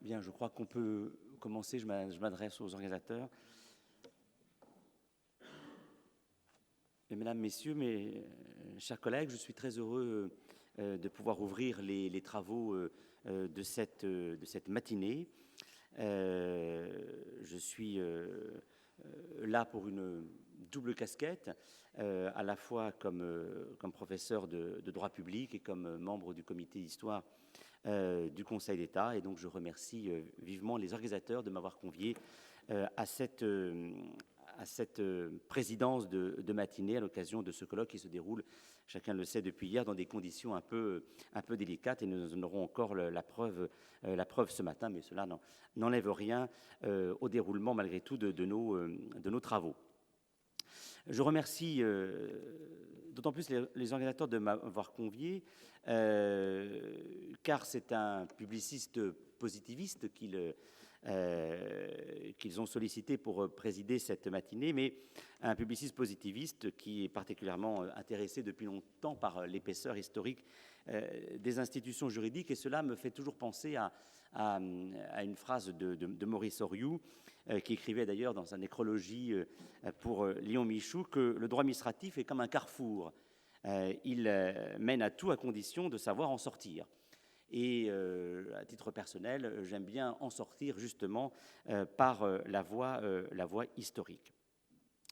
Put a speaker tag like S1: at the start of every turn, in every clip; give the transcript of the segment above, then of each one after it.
S1: Bien, je crois qu'on peut commencer. Je m'adresse aux organisateurs. Et mesdames, messieurs, mes chers collègues, je suis très heureux de pouvoir ouvrir les travaux de cette matinée. Je suis là pour une double casquette, à la fois comme professeur de droit public et comme membre du comité d'histoire du Conseil d'État. Et donc je remercie vivement les organisateurs de m'avoir convié à cette présidence de matinée à l'occasion de ce colloque qui se déroule, chacun le sait depuis hier, dans des conditions un peu délicates, et nous en aurons encore la preuve ce matin, mais cela n'enlève rien au déroulement malgré tout de nos travaux. Je remercie d'autant plus les organisateurs de m'avoir convié, car c'est un publiciste positiviste qu'ils ont sollicité pour présider cette matinée, mais un publiciste positiviste qui est particulièrement intéressé depuis longtemps par l'épaisseur historique des institutions juridiques, et cela me fait toujours penser à une phrase de Maurice Horiou, qui écrivait d'ailleurs dans sa nécrologie pour Léon Michou que le droit administratif est comme un carrefour. Il mène à tout à condition de savoir en sortir. Et à titre personnel, j'aime bien en sortir justement par la voie historique.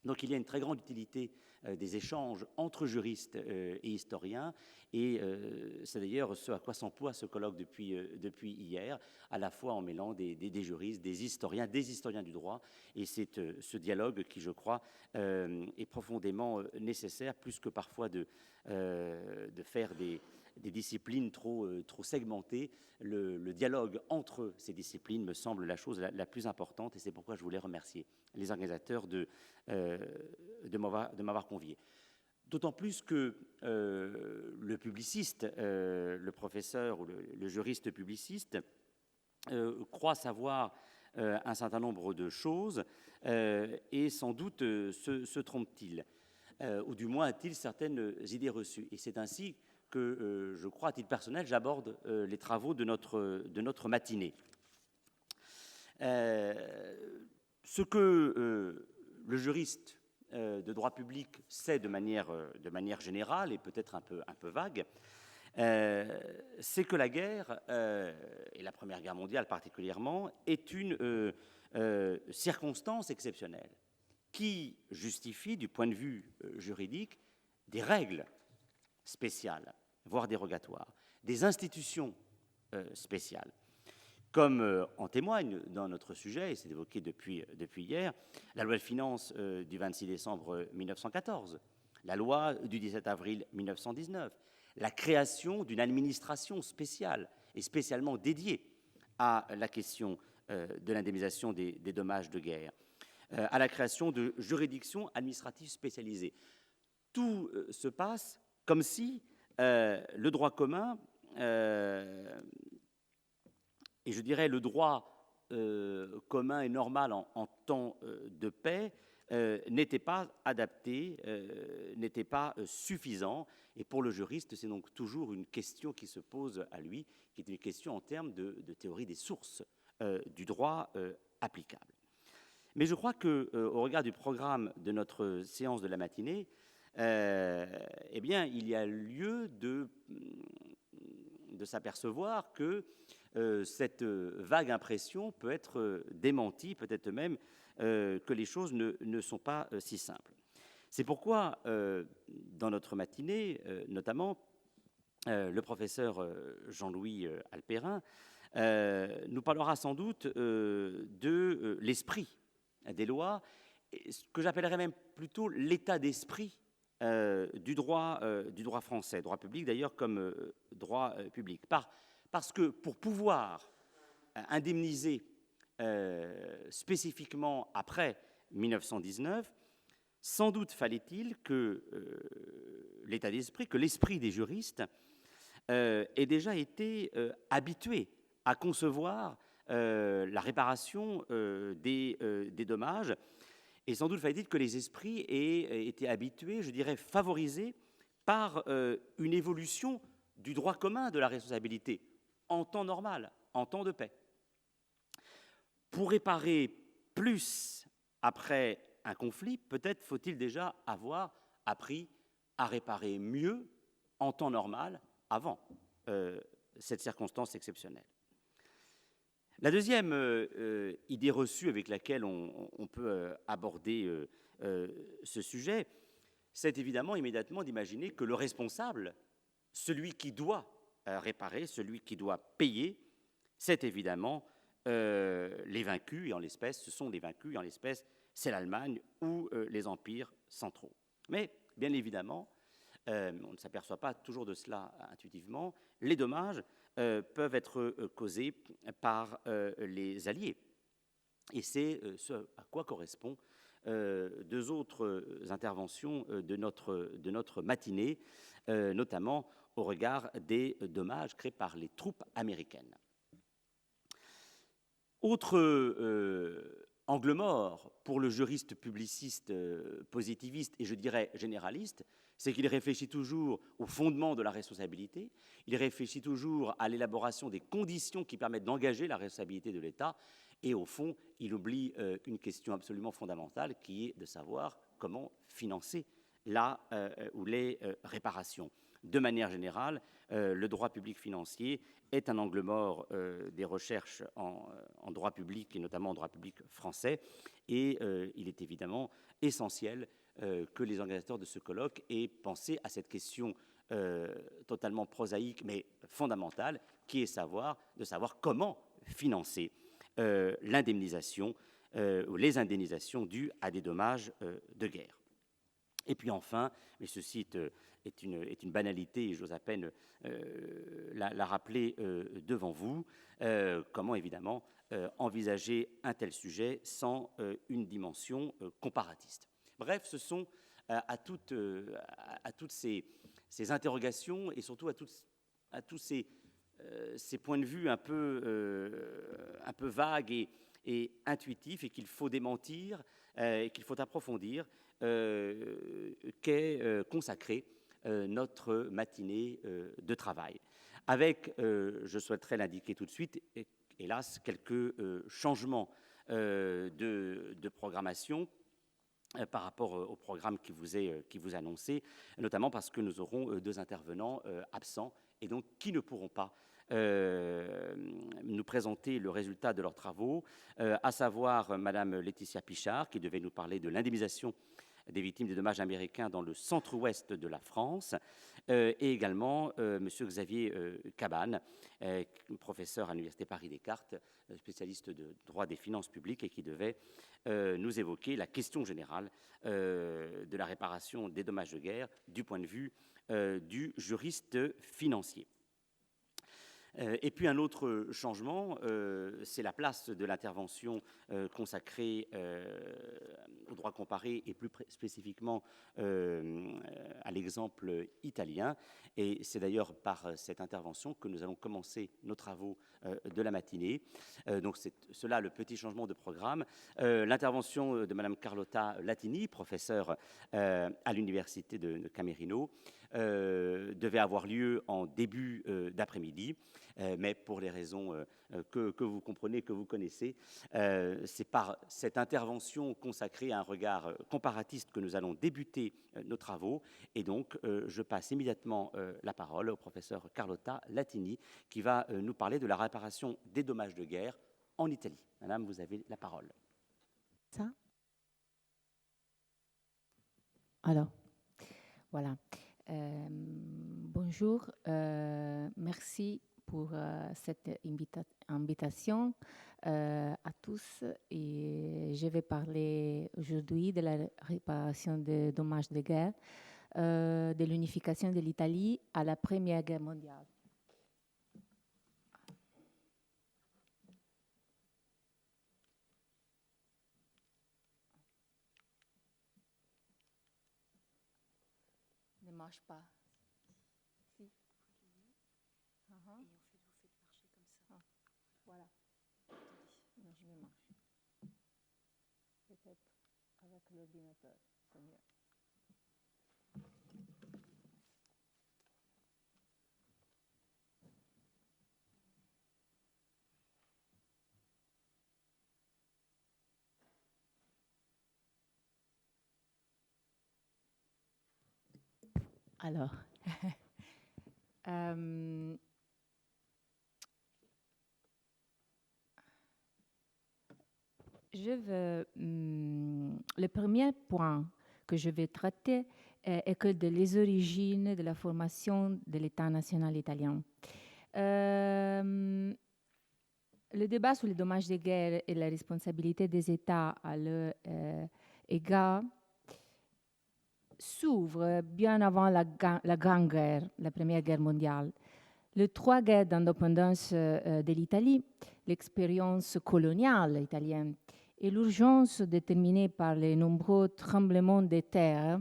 S1: Donc il y a une très grande utilité des échanges entre juristes et historiens, et c'est d'ailleurs ce à quoi s'emploie ce colloque depuis hier, à la fois en mêlant des juristes, des historiens du droit, et c'est ce dialogue qui, je crois, est profondément nécessaire, plus que parfois de faire des disciplines trop segmentées. Le dialogue entre ces disciplines me semble la chose la plus importante, et c'est pourquoi je voulais remercier les organisateurs de m'avoir convié. D'autant plus que le publiciste, le professeur ou le juriste publiciste croit savoir un certain nombre de choses et sans doute se trompe-t-il, ou du moins a-t-il certaines idées reçues. Et c'est ainsi que, je crois, à titre personnel, j'aborde les travaux de notre matinée. Ce que le juriste de droit public sait de manière générale et peut-être un peu vague, c'est que la guerre, et la Première Guerre mondiale particulièrement, est une circonstance exceptionnelle qui justifie, du point de vue juridique, des règles spéciales, voire dérogatoires, des institutions spéciales. Comme en témoigne dans notre sujet, et c'est évoqué depuis hier, la loi de finances du 26 décembre 1914, la loi du 17 avril 1919, la création d'une administration spéciale et spécialement dédiée à la question de l'indemnisation des dommages de guerre, à la création de juridictions administratives spécialisées. Tout se passe comme si le droit commun et je dirais le droit commun et normal en temps de paix n'était pas adapté, n'était pas suffisant. Et pour le juriste, c'est donc toujours une question qui se pose à lui, qui est une question en termes de théorie des sources du droit applicable. Mais je crois qu'au regard du programme de notre séance de la matinée, eh bien, il y a lieu de s'apercevoir que cette vague impression peut être démentie, peut-être même que les choses ne sont pas si simples. C'est pourquoi, dans notre matinée, notamment, le professeur Jean-Louis Alpérin nous parlera sans doute de l'esprit des lois, ce que j'appellerais même plutôt l'état d'esprit du droit français, droit public d'ailleurs comme droit public. Parce que pour pouvoir indemniser spécifiquement après 1919, sans doute fallait-il que l'état d'esprit, que l'esprit des juristes ait déjà été habitué à concevoir la réparation des dommages. Et sans doute fallait-il que les esprits aient été habitués, je dirais favorisés, par une évolution du droit commun de la responsabilité en temps normal, en temps de paix. Pour réparer plus après un conflit, peut-être faut-il déjà avoir appris à réparer mieux en temps normal avant cette circonstance exceptionnelle. La deuxième idée reçue avec laquelle on peut aborder ce sujet, c'est évidemment immédiatement d'imaginer que le responsable, celui qui doit réparer, celui qui doit payer, c'est évidemment les vaincus, et en l'espèce, ce sont les vaincus, et en l'espèce, c'est l'Allemagne ou les empires centraux. Mais, bien évidemment, on ne s'aperçoit pas toujours de cela intuitivement, les dommages peuvent être causés par les alliés. Et c'est ce à quoi correspond deux autres interventions de notre matinée, notamment au regard des dommages créés par les troupes américaines. Autre angle mort pour le juriste publiciste positiviste et je dirais généraliste, c'est qu'il réfléchit toujours au fondement de la responsabilité, il réfléchit toujours à l'élaboration des conditions qui permettent d'engager la responsabilité de l'État, et au fond, il oublie une question absolument fondamentale qui est de savoir comment financer ou les réparations. De manière générale, le droit public financier est un angle mort des recherches en droit public, et notamment en droit public français, et il est évidemment essentiel que les organisateurs de ce colloque aient pensé à cette question totalement prosaïque, mais fondamentale, qui est de savoir comment financer l'indemnisation ou les indemnisations dues à des dommages de guerre. Et puis enfin, mais ceci est une banalité, et j'ose à peine la rappeler devant vous, comment évidemment envisager un tel sujet sans une dimension comparatiste. Bref, ce sont à toutes ces interrogations et surtout à tous ces points de vue un peu vagues et intuitifs et qu'il faut démentir et qu'il faut approfondir, qu'est consacrée notre matinée de travail. Avec, je souhaiterais l'indiquer tout de suite, hélas, quelques changements de programmation par rapport au programme qui vous est annoncé, notamment parce que nous aurons deux intervenants absents et donc qui ne pourront pas nous présenter le résultat de leurs travaux, à savoir Madame Laetitia Pichard, qui devait nous parler de l'indemnisation des victimes des dommages américains dans le centre-ouest de la France, et également Monsieur Xavier Cabane, professeur à l'Université Paris-Descartes, spécialiste de droit des finances publiques, et qui devait nous évoquer la question générale de la réparation des dommages de guerre du point de vue du juriste financier. Et puis un autre changement, c'est la place de l'intervention consacrée au droit comparé et plus spécifiquement à l'exemple italien. Et c'est d'ailleurs par cette intervention que nous allons commencer nos travaux de la matinée. Donc c'est cela le petit changement de programme. L'intervention de Madame Carlotta Latini, professeure à l'université de Camerino, devait avoir lieu en début d'après-midi, mais pour les raisons que vous comprenez, que vous connaissez, c'est par cette intervention consacrée à un regard comparatiste que nous allons débuter nos travaux. Et donc, je passe immédiatement la parole au professeur Carlotta Latini, qui va nous parler de la réparation des dommages de guerre en Italie. Madame, vous avez la parole.
S2: Ça ? Alors, voilà. Bonjour, merci pour cette invitation à tous. Et je vais parler aujourd'hui de la réparation des dommages de guerre, de l'unification de l'Italie à la Première Guerre mondiale. Ne marche pas. Si. Et vous faites marcher comme ça. Voilà. Non, je vais marcher. Peut-être avec l'ordinateur, c'est mieux. Alors, euh, le premier point que je vais traiter est que les origines de la formation de l'État national italien. Le débat sur les dommages de guerre et la responsabilité des États à leur égard s'ouvre bien avant la Grande Guerre, la Première Guerre mondiale. Les 3 guerres d'indépendance de l'Italie, l'expérience coloniale italienne et l'urgence déterminée par les nombreux tremblements de terre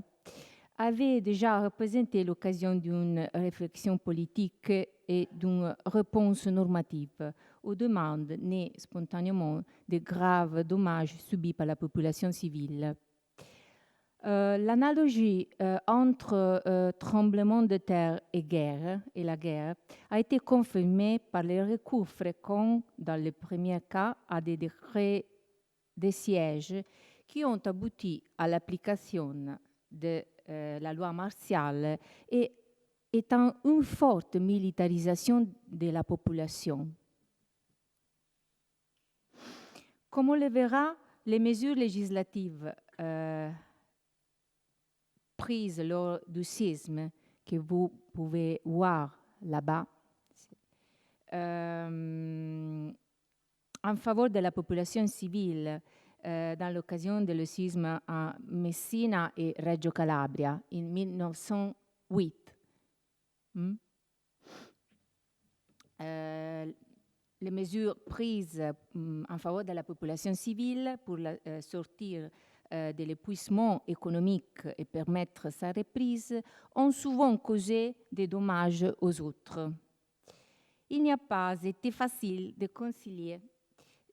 S2: avaient déjà représenté l'occasion d'une réflexion politique et d'une réponse normative aux demandes nées spontanément des graves dommages subis par la population civile. L'analogie entre tremblement de terre et la guerre a été confirmée par les recours fréquents, dans le premier cas, à des décrets de siège qui ont abouti à l'application de la loi martiale et étant une forte militarisation de la population. Comme on le verra, les mesures législatives prises lors du séisme que vous pouvez voir là-bas en faveur de la population civile dans l'occasion de le séisme à Messina et Reggio Calabria en 1908. Les mesures prises en faveur de la population civile pour sortir de l'épuisement économique et permettre sa reprise ont souvent causé des dommages aux autres. Il n'a pas été facile de concilier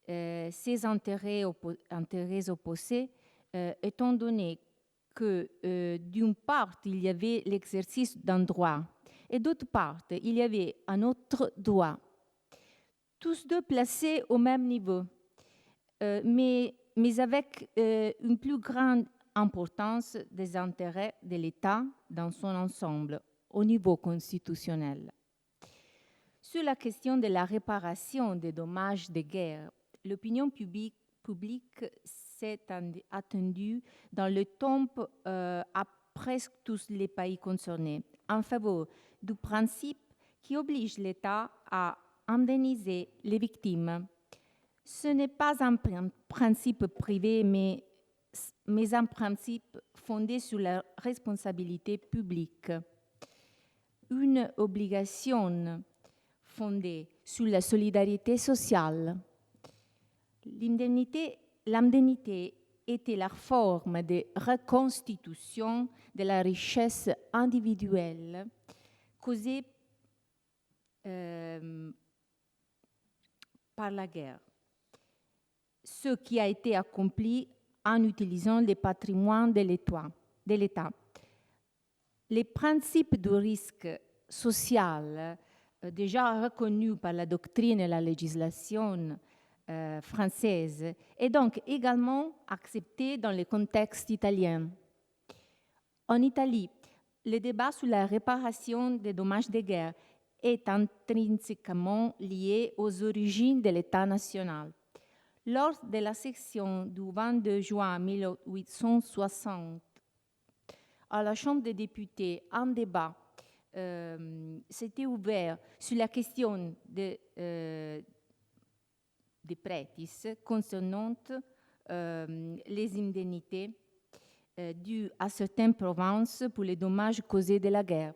S2: ces intérêts opposés, étant donné que d'une part, il y avait l'exercice d'un droit et d'autre part, il y avait un autre droit. Tous deux placés au même niveau, mais avec une plus grande importance des intérêts de l'État dans son ensemble, au niveau constitutionnel. Sur la question de la réparation des dommages de guerre, l'opinion publique s'est attendue dans le temps à presque tous les pays concernés en faveur du principe qui oblige l'État à indemniser les victimes. Ce n'est pas un principe privé, mais un principe fondé sur la responsabilité publique. Une obligation fondée sur la solidarité sociale. L'indemnité était la forme de reconstitution de la richesse individuelle causée par la guerre, ce qui a été accompli en utilisant les patrimoines de l'État. Les principes du risque social déjà reconnus par la doctrine et la législation française est donc également accepté dans le contexte italien. En Italie, le débat sur la réparation des dommages de guerre est intrinsèquement lié aux origines de l'État national. Lors de la session du 22 juin 1860, à la Chambre des députés, un débat s'était ouvert sur la question des prétis concernant les indemnités dues à certaines provinces pour les dommages causés de la guerre.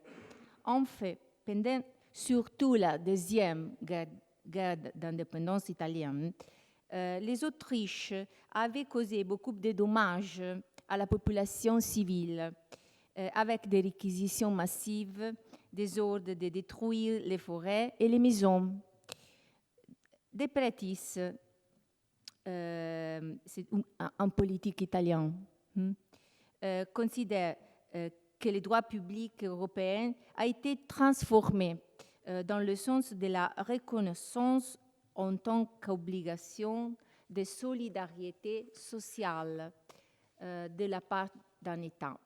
S2: En fait, pendant surtout la deuxième guerre d'indépendance italienne, les Autriches avaient causé beaucoup de dommages à la population civile, avec des réquisitions massives, des ordres de détruire les forêts et les maisons. De Prétis, c'est un politique italien, considère que le droit public européen a été transformé dans le sens de la reconnaissance en tant qu'obligation de solidarité sociale de la part d'un État.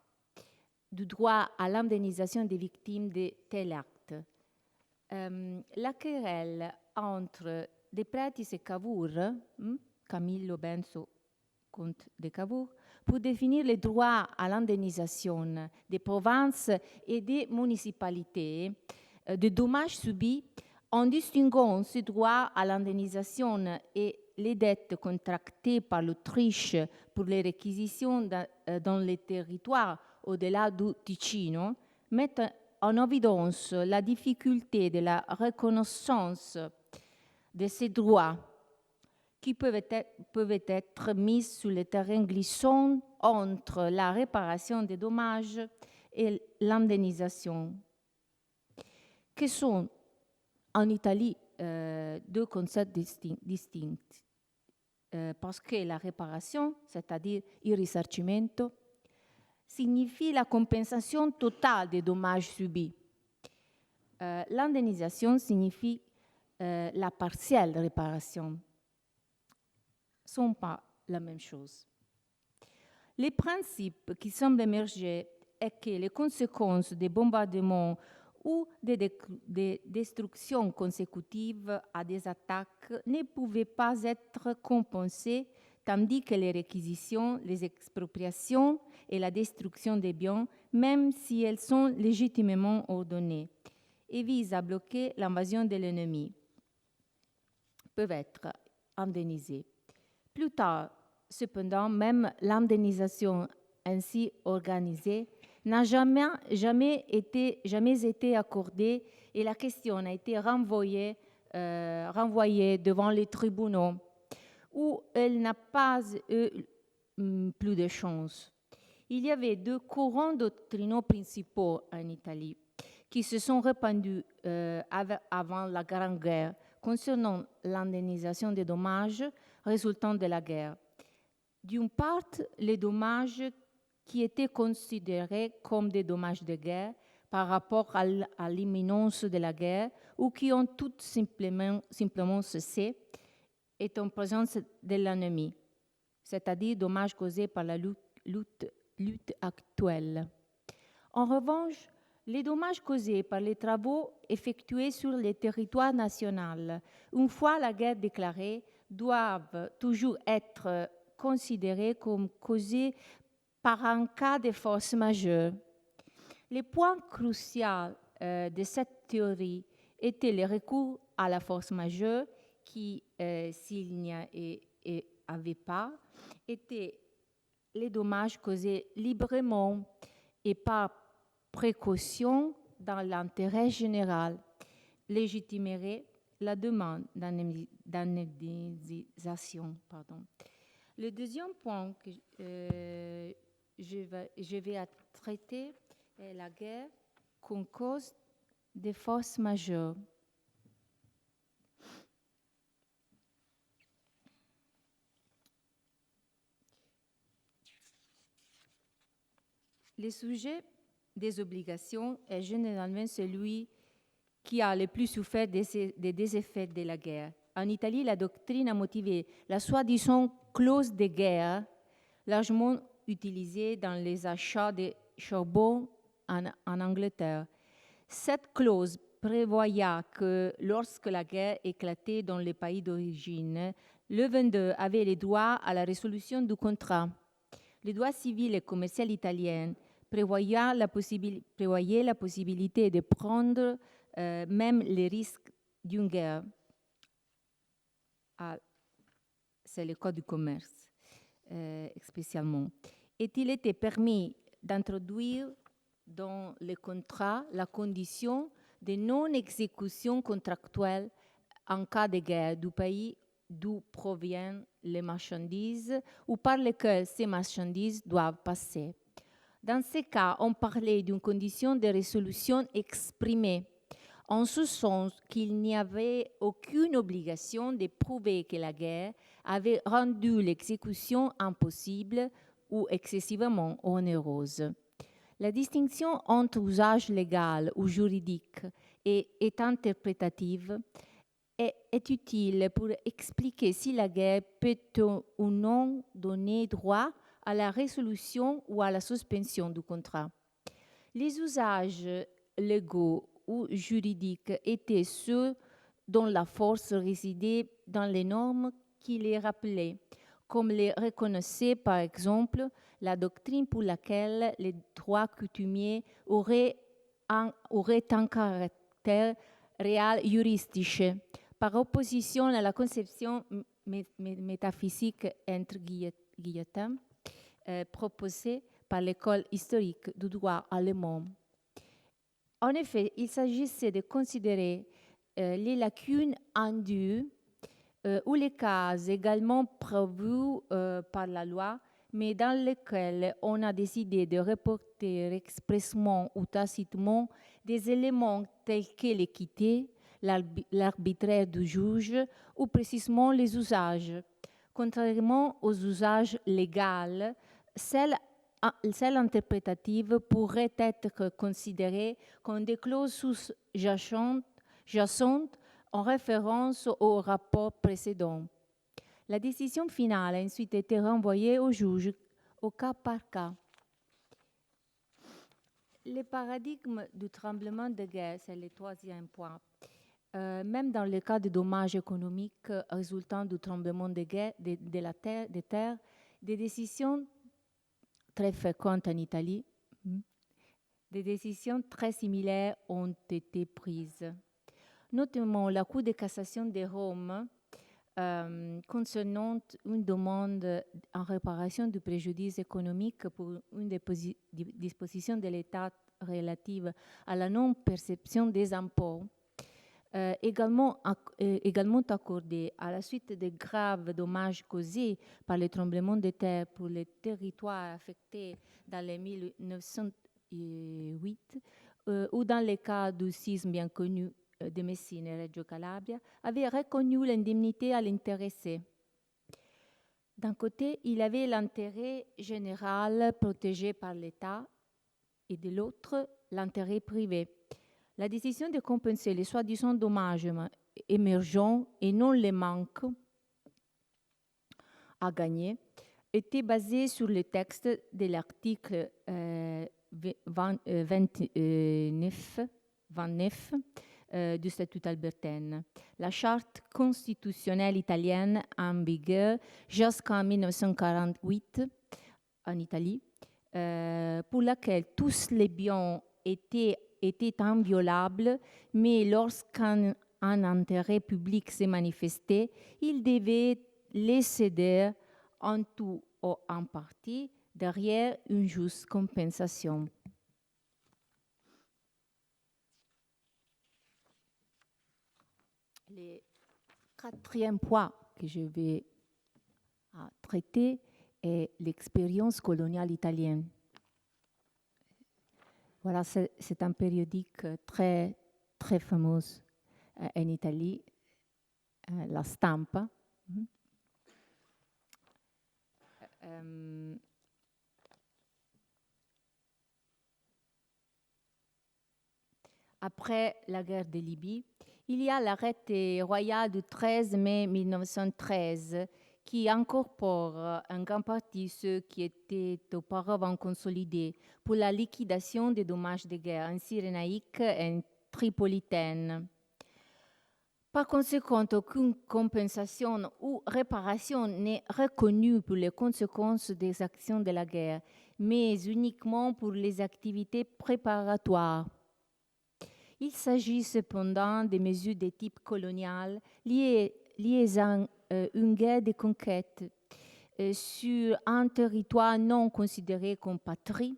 S2: du droit à l'indemnisation des victimes de tel acte. La querelle entre De Pretis et Cavour, Camillo Benso contre de Cavour, pour définir les droits à l'indemnisation des provinces et des municipalités de dommages subis, en distinguant ce droit à l'indemnisation et les dettes contractées par l'Autriche pour les réquisitions dans les territoires au-delà du Ticino, mettent en évidence la difficulté de la reconnaissance de ces droits qui peuvent être mis sur le terrain glissant entre la réparation des dommages et l'indemnisation, qui sont en Italie deux concepts distincts. Parce que la réparation, c'est-à-dire il risarcimento, signifie la compensation totale des dommages subis. L'indemnisation signifie la partielle réparation. Ne sont pas la même chose. Les principes qui semblent émerger est que les conséquences des bombardements ou des destructions consécutives à des attaques ne pouvaient pas être compensées, tandis que les réquisitions, les expropriations et la destruction des biens, même si elles sont légitimement ordonnées et visent à bloquer l'invasion de l'ennemi, peuvent être indemnisées. Plus tard, cependant, même l'indemnisation ainsi organisée n'a jamais été accordée et la question a été renvoyée devant les tribunaux où elle n'a pas eu plus de chance. Il y avait deux courants doctrinaux principaux en Italie qui se sont répandus avant la Grande Guerre concernant l'indemnisation des dommages résultant de la guerre. D'une part, les dommages qui étaient considérés comme des dommages de guerre par rapport à l'imminence de la guerre ou qui ont tout simplement cessé est en présence de l'ennemi, c'est-à-dire dommages causés par la lutte actuelle. En revanche, les dommages causés par les travaux effectués sur le territoire national, une fois la guerre déclarée, doivent toujours être considérés comme causés par un cas de force majeure. Le point crucial de cette théorie était le recours à la force majeure qui, s'il n'y avait pas, étaient les dommages causés librement et par précaution dans l'intérêt général, légitimerait la demande d'indemnisation. Le deuxième point que je vais traiter est la guerre comme cause de force majeure. Le sujet des obligations est généralement celui qui a le plus souffert des effets de la guerre. En Italie, la doctrine a motivé la soi-disant clause de guerre, largement utilisée dans les achats de charbon en Angleterre. Cette clause prévoyait que lorsque la guerre éclatait dans les pays d'origine, le vendeur avait le droit à la résolution du contrat. Le droit civil et commercial italien prévoyait la possibilité de prendre même les risques d'une guerre. C'est le code du commerce, spécialement. Et il était permis d'introduire dans le contrat la condition de non-exécution contractuelle en cas de guerre du pays d'où proviennent les marchandises ou par lesquelles ces marchandises doivent passer. Dans ce cas, on parlait d'une condition de résolution exprimée, en ce sens qu'il n'y avait aucune obligation de prouver que la guerre avait rendu l'exécution impossible ou excessivement onéreuse. La distinction entre usage légal ou juridique et interprétative est utile pour expliquer si la guerre peut ou non donner droit à la résolution ou à la suspension du contrat. Les usages légaux ou juridiques étaient ceux dont la force résidait dans les normes qui les rappelaient, comme les reconnaissait par exemple la doctrine pour laquelle les droits coutumiers auraient un caractère réel juristique, par opposition à la conception métaphysique entre guillemets proposée par l'école historique du droit allemand. En effet, il s'agissait de considérer les lacunes indues ou les cas également prévus par la loi, mais dans lesquels on a décidé de reporter expressément ou tacitement des éléments tels que l'équité, l'arbitraire du juge ou précisément les usages. Contrairement aux usages légaux, celle interprétative pourrait être considérée comme des clauses sous-jacentes en référence au rapport précédent. La décision finale a ensuite été renvoyée au juge au cas par cas. Le paradigme du tremblement de guerre, c'est le troisième point. Même dans le cas de dommages économiques résultant du tremblement de guerre des terres, des décisions très fréquentes en Italie, des décisions très similaires ont été prises. Notamment la Cour de cassation de Rome, concernant une demande en réparation du préjudice économique pour une des dispositions de l'État relative à la non-perception des impôts, également accordée à la suite des graves dommages causés par les tremblements de terre pour les territoires affectés dans les 1908 ou dans le cas du sisme bien connu de Messine et Reggio Calabria, avait reconnu l'indemnité à l'intéressé. D'un côté, il avait l'intérêt général protégé par l'État et de l'autre, l'intérêt privé. La décision de compenser les soi-disant dommages émergents et non les manques à gagner était basée sur le texte de l'article 29 du statut albertaine. La charte constitutionnelle italienne en vigueur jusqu'en 1948 en Italie, pour laquelle tous les biens étaient inviolables, mais lorsqu'un intérêt public s'est manifesté, il devait les céder en tout ou en partie derrière une juste compensation. Le quatrième point que je vais traiter est l'expérience coloniale italienne. Voilà, c'est un périodique très, très fameux en Italie, La Stampa. Après la guerre de Libye, il y a l'arrêté royal du 13 mai 1913 qui incorpore en grande partie ceux qui étaient auparavant consolidés pour la liquidation des dommages de guerre en Cyrénaïque et en Tripolitaine. Par conséquent, aucune compensation ou réparation n'est reconnue pour les conséquences des actions de la guerre, mais uniquement pour les activités préparatoires. Il s'agit cependant de mesures de type colonial liées à une guerre de conquête sur un territoire non considéré comme patrie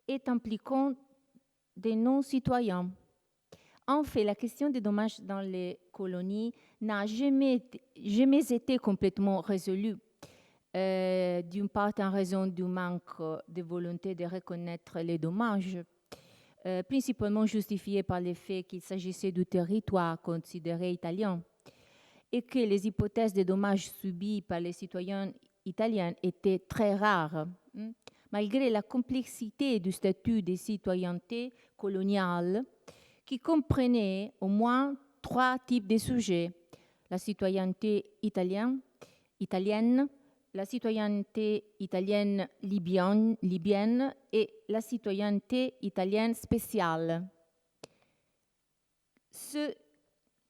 S2: et impliquant des non-citoyens. En fait, la question des dommages dans les colonies n'a jamais été complètement résolue, d'une part en raison du manque de volonté de reconnaître les dommages, principalement justifié par le fait qu'il s'agissait du territoire considéré italien et que les hypothèses de dommages subis par les citoyens italiens étaient très rares, malgré la complexité du statut de citoyenneté coloniale qui comprenait au moins 3 types de sujets: la citoyenneté italienne, la citoyenneté italienne libyenne et la citoyenneté italienne spéciale. Ce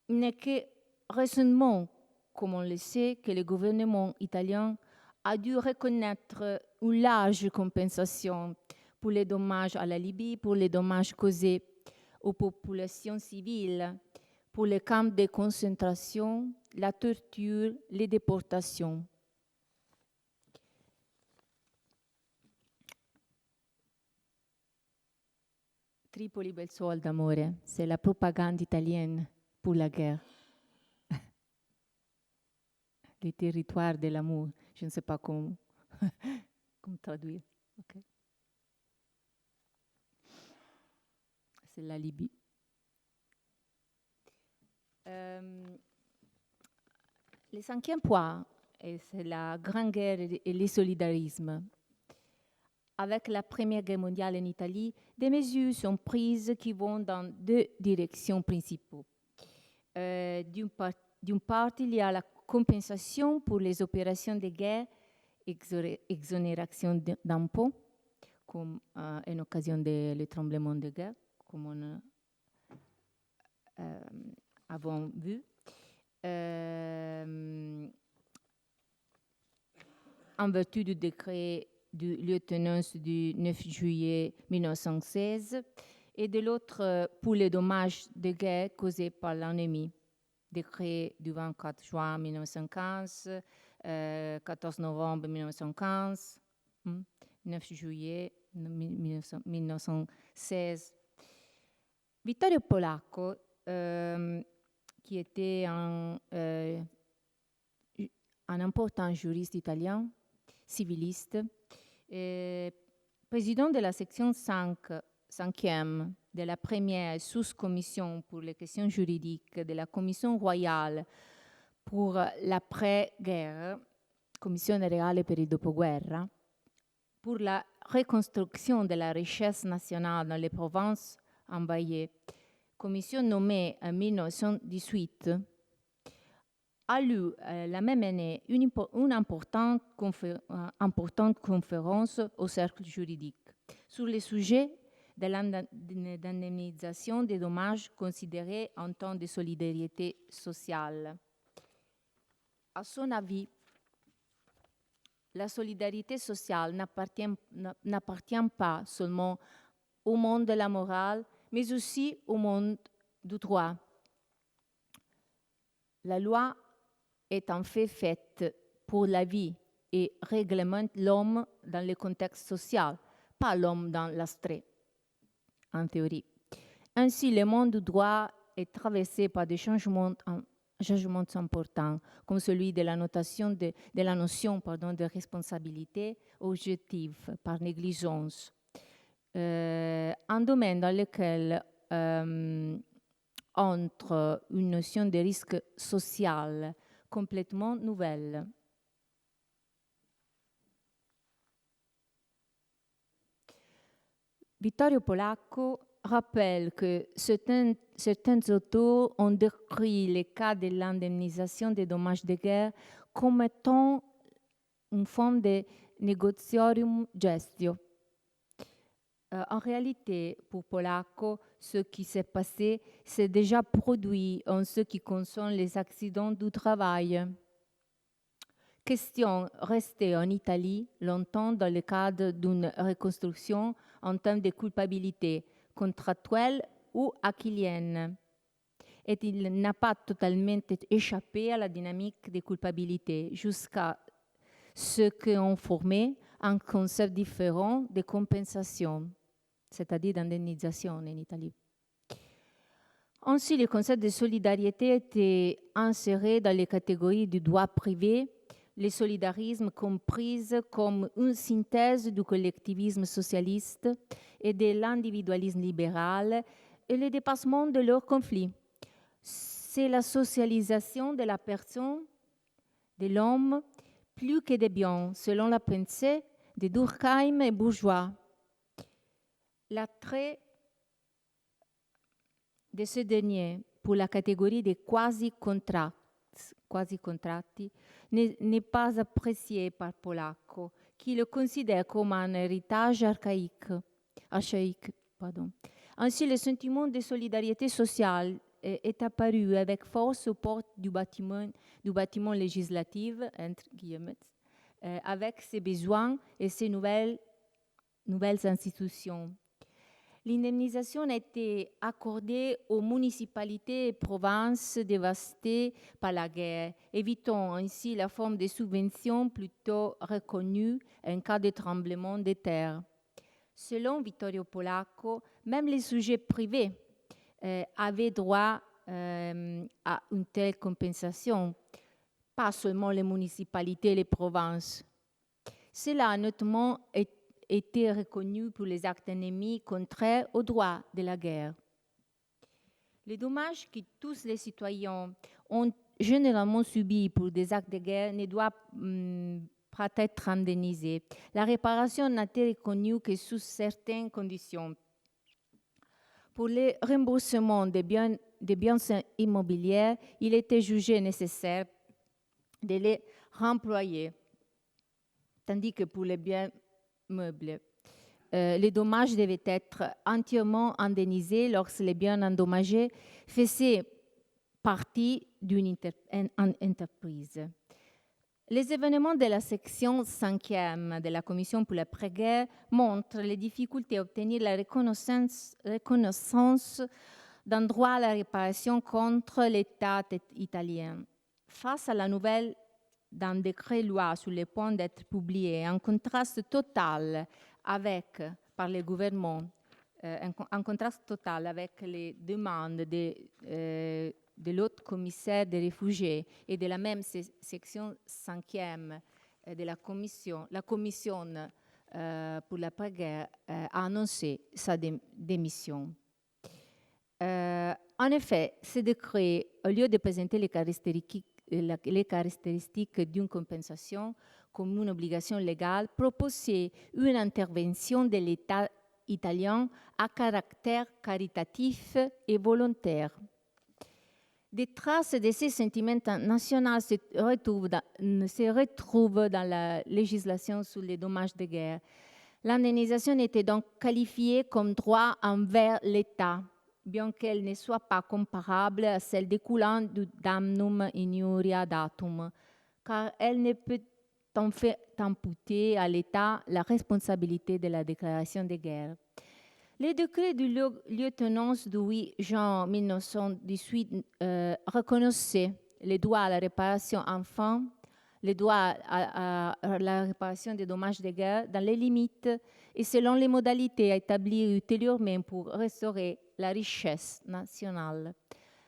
S2: n'est que récemment, comme on le sait, que le gouvernement italien a dû reconnaître une large compensation pour les dommages à la Libye, pour les dommages causés aux populations civiles, pour les camps de concentration, la torture, les déportations. Tripoli bel sol d'amore, c'est la propagande italienne pour la guerre. Les territoires de l'amour, je ne sais pas comment, comment traduire. Okay. C'est la Libye. Le cinquième point, c'est la Grande Guerre et le solidarisme. Avec la Première Guerre mondiale en Italie, des mesures sont prises qui vont dans deux directions principales. D'une part, il y a la compensation pour les opérations de guerre, exonération d'impôts, comme en occasion des tremblements de guerre, comme on avons vu. En vertu du décret du lieutenant du 9 juillet 1916, et de l'autre pour les dommages de guerre causés par l'ennemi. Décret du 24 juin 1915, 14 novembre 1915, 9 juillet 1916. Vittorio Polacco, qui était un important juriste italien, civiliste, président de la section 5e de la première sous-commission pour les questions juridiques de la Commission royale pour l'après-guerre, Commissione reale per il dopoguerra, pour la reconstruction de la richesse nationale dans les provinces envahies, commission nommée en 1918, a eu la même année une importante conférence au cercle juridique sur le sujet de l'indemnisation des dommages considérés en temps de solidarité sociale. À son avis, la solidarité sociale n'appartient pas seulement au monde de la morale, mais aussi au monde du droit. La loi est en fait faite pour la vie et réglemente l'homme dans le contexte social, pas l'homme dans l'abstrait, en théorie. Ainsi, le monde du droit est traversé par des changements importants, comme celui de la notion de responsabilité objective par négligence, un domaine dans lequel entre une notion de risque social complètement nouvelle. Vittorio Polacco rappelle que certains auteurs ont décrit les cas de l'indemnisation des dommages de guerre comme étant une forme de negotiarum gestio. En réalité, pour Polacco, ce qui s'est passé s'est déjà produit en ce qui concerne les accidents du travail. Question restée en Italie longtemps dans le cadre d'une reconstruction en termes de culpabilité contractuelle ou aquilienne. Et il n'a pas totalement échappé à la dynamique de culpabilité jusqu'à ce qu'ont formé un concept différent de compensation, c'est-à-dire d'indemnisation en Italie. Ainsi, le concept de solidarité était inséré dans les catégories du droit privé, le solidarisme comprise comme une synthèse du collectivisme socialiste et de l'individualisme libéral et le dépassement de leurs conflits. C'est la socialisation de la personne, de l'homme, plus que des biens, selon la pensée de Durkheim et Bourgeois. L'attrait de ce dernier pour la catégorie des quasi-contrats quasi contratti, n'est pas apprécié par Polacco, qui le considère comme un héritage archaïque. Ainsi, le sentiment de solidarité sociale est apparu avec force aux portes du bâtiment législatif, entre guillemets, avec ses besoins et ses nouvelles institutions. L'indemnisation a été accordée aux municipalités et provinces dévastées par la guerre, évitant ainsi la forme de subventions plutôt reconnue en cas de tremblement de terre. Selon Vittorio Polacco, même les sujets privés avaient droit à une telle compensation, pas seulement les municipalités et les provinces. Cela a notamment été reconnu pour les actes ennemis contraires aux droits de la guerre. Les dommages que tous les citoyens ont généralement subis pour des actes de guerre ne doivent pas être indemnisés. La réparation n'a été reconnue que sous certaines conditions. Pour le remboursement des biens immobiliers, il était jugé nécessaire de les remployer, tandis que pour les biens meubles, les dommages devaient être entièrement indemnisés lorsque les biens endommagés faisaient partie d'une entreprise. Les événements de la section 5e de la Commission pour l'après-guerre montrent les difficultés à obtenir la reconnaissance d'un droit à la réparation contre l'État italien. Face à la nouvelle d'un décret-loi sur le point d'être publié, en contraste total avec les demandes de l'autre commissaire des réfugiés et de la même section 5e de la commission pour l'après-guerre a annoncé sa démission. En effet, ce décret, au lieu de présenter les caractéristiques d'une compensation comme une obligation légale, proposait une intervention de l'État italien à caractère caritatif et volontaire. Des traces de ces sentiments nationaux se retrouvent dans la législation sur les dommages de guerre. L'indemnisation était donc qualifiée comme droit envers l'État, bien qu'elle ne soit pas comparable à celle découlant du damnum injuria datum, car elle ne peut en fait imputer à l'État la responsabilité de la déclaration de guerre. Le décret du lieutenant du 8 juin 1918 reconnaissait les droits à la réparation enfant, les droits à la réparation des dommages de guerre dans les limites et selon les modalités établies ultérieurement pour restaurer la richesse nationale.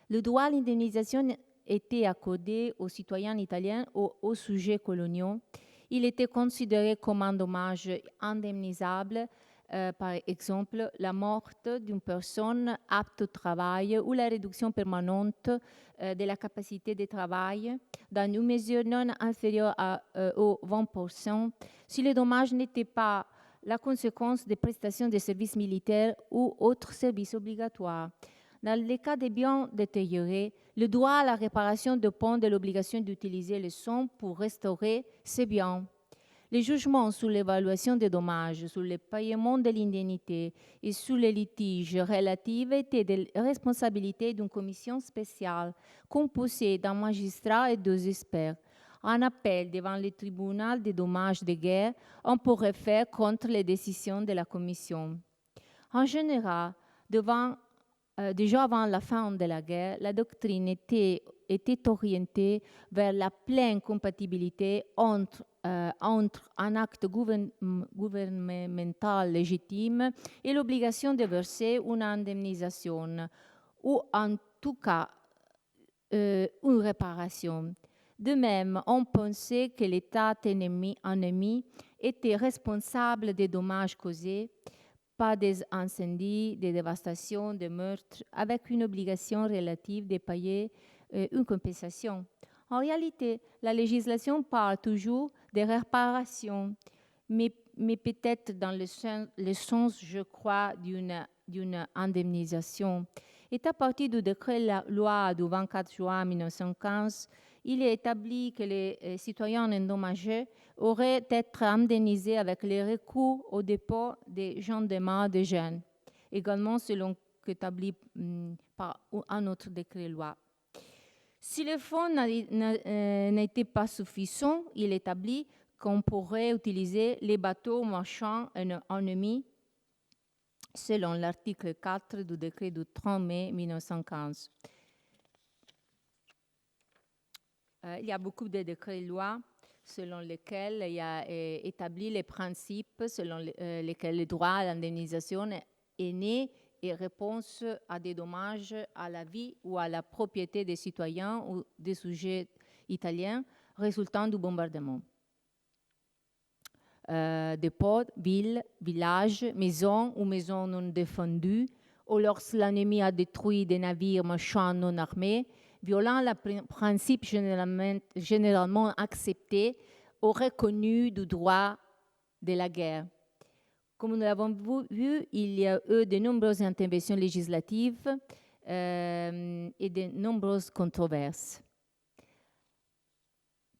S2: Le droit à l'indemnisation était accordé aux citoyens italiens ou aux sujets coloniaux. Il était considéré comme un dommage indemnisable, par exemple la mort d'une personne apte au travail ou la réduction permanente de la capacité de travail dans une mesure non inférieure aux 20% si le dommage n'était pas la conséquence des prestations de services militaires ou autres services obligatoires. Dans les cas des biens détériorés, le droit à la réparation dépend de l'obligation d'utiliser les sommes pour restaurer ces biens. Les jugements sur l'évaluation des dommages, sur le paiement de l'indemnité et sur les litiges relatifs étaient de responsabilité d'une commission spéciale composée d'un magistrat et deux experts. En appel devant le tribunal des dommages de guerre, on pourrait faire contre les décisions de la commission. En général, déjà avant la fin de la guerre, la doctrine était orientée vers la pleine compatibilité entre un acte gouvernemental légitime et l'obligation de verser une indemnisation, ou en tout cas une réparation. De même, on pensait que l'État ennemi était responsable des dommages causés, pas des incendies, des dévastations, des meurtres, avec une obligation relative de payer une compensation. En réalité, la législation parle toujours de réparation, mais peut-être dans le sens, je crois, d'une indemnisation. Et à partir du décret loi du 24 juin 1915, il est établi que les citoyens endommagés auraient être indemnisés avec les recours au dépôt des gendarmes de jeunes, également selon qu'établi par un autre décret-loi. Si le fonds n'était pas suffisant, il établit qu'on pourrait utiliser les bateaux marchands ennemis selon l'article 4 du décret du 30 mai 1915. Il y a beaucoup de décrets-lois selon lesquels il y a établi les principes selon lesquels le droit à l'indemnisation est né et réponse à des dommages à la vie ou à la propriété des citoyens ou des sujets italiens résultant du bombardement. Dépôts, villes, villages, maisons ou maisons non défendues, ou lorsque l'ennemi a détruit des navires marchands non armés, violant le principe généralement accepté ou reconnu du droit de la guerre. Comme nous l'avons vu, il y a eu de nombreuses interventions législatives et de nombreuses controverses.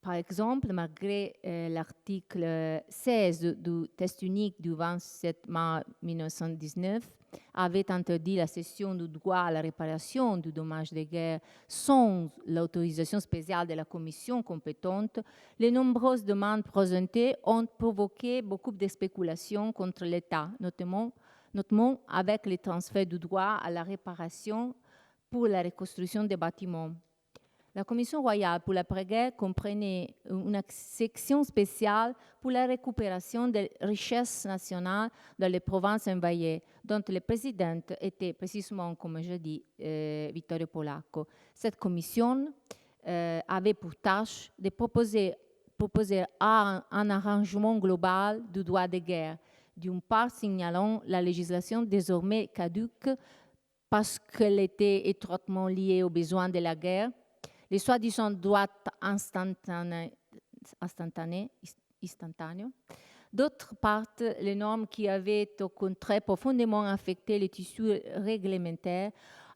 S2: Par exemple, malgré l'article 16 du test unique du 27 mars 1919 avait interdit la cession du droit à la réparation du dommage de guerre sans l'autorisation spéciale de la commission compétente, les nombreuses demandes présentées ont provoqué beaucoup de spéculations contre l'État, notamment avec le transfert du droit à la réparation pour la reconstruction des bâtiments. La Commission royale pour l'après-guerre comprenait une section spéciale pour la récupération des richesses nationales dans les provinces envahies, dont le président était précisément, comme je dis, Vittorio Polacco. Cette commission avait pour tâche de proposer un arrangement global du droit de guerre, d'une part signalant la législation désormais caduque parce qu'elle était étroitement liée aux besoins de la guerre, les soi-disant droits instantanés. D'autre part, les normes qui avaient au contraire profondément affecté les tissus réglementaires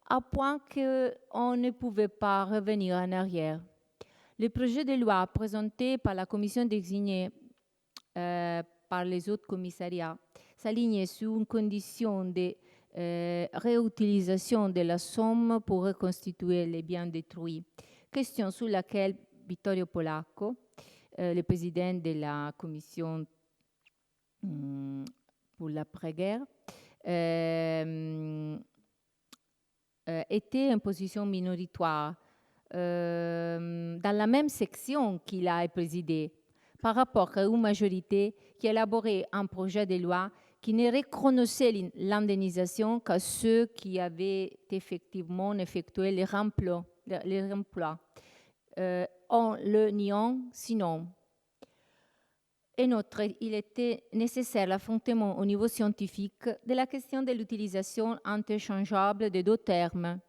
S2: à point qu'on ne pouvait pas revenir en arrière. Le projet de loi présenté par la commission désignée par les autres commissariats s'alignait sur une condition de réutilisation de la somme pour reconstituer les biens détruits. Question sur laquelle Vittorio Polacco, le président de la commission pour l'après-guerre, était en position minoritaire dans la même section qu'il a présidée par rapport à une majorité qui élaborait un projet de loi qui ne reconnaissait l'indemnisation qu'à ceux qui avaient effectivement effectué les remplois, en le niant sinon. Et notre, il était nécessaire l'affrontement au niveau scientifique de la question de l'utilisation interchangeable des deux termes,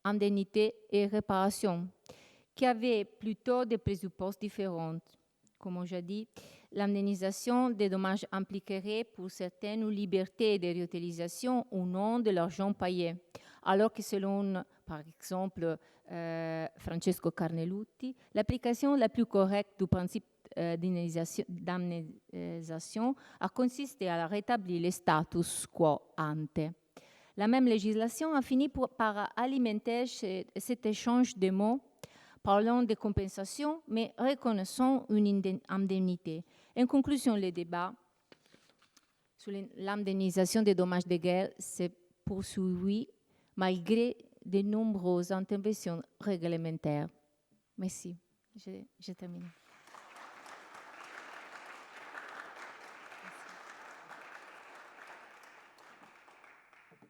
S2: indemnité et réparation, qui avaient plutôt des présupposés différents. Comme j'ai dit, l'indemnisation des dommages impliquerait pour certaines une liberté de réutilisation ou non de l'argent payé, alors que selon, par exemple, Francesco Carnelutti, l'application la plus correcte du principe d'indemnisation a consisté à rétablir le status quo ante. La même législation a fini par alimenter cet échange de mots, parlant de compensation, mais reconnaissant une indemnité. En conclusion, le débat sur l'indemnisation des dommages de guerre s'est poursuivi malgré de nombreuses interventions réglementaires. Merci. J'ai terminé.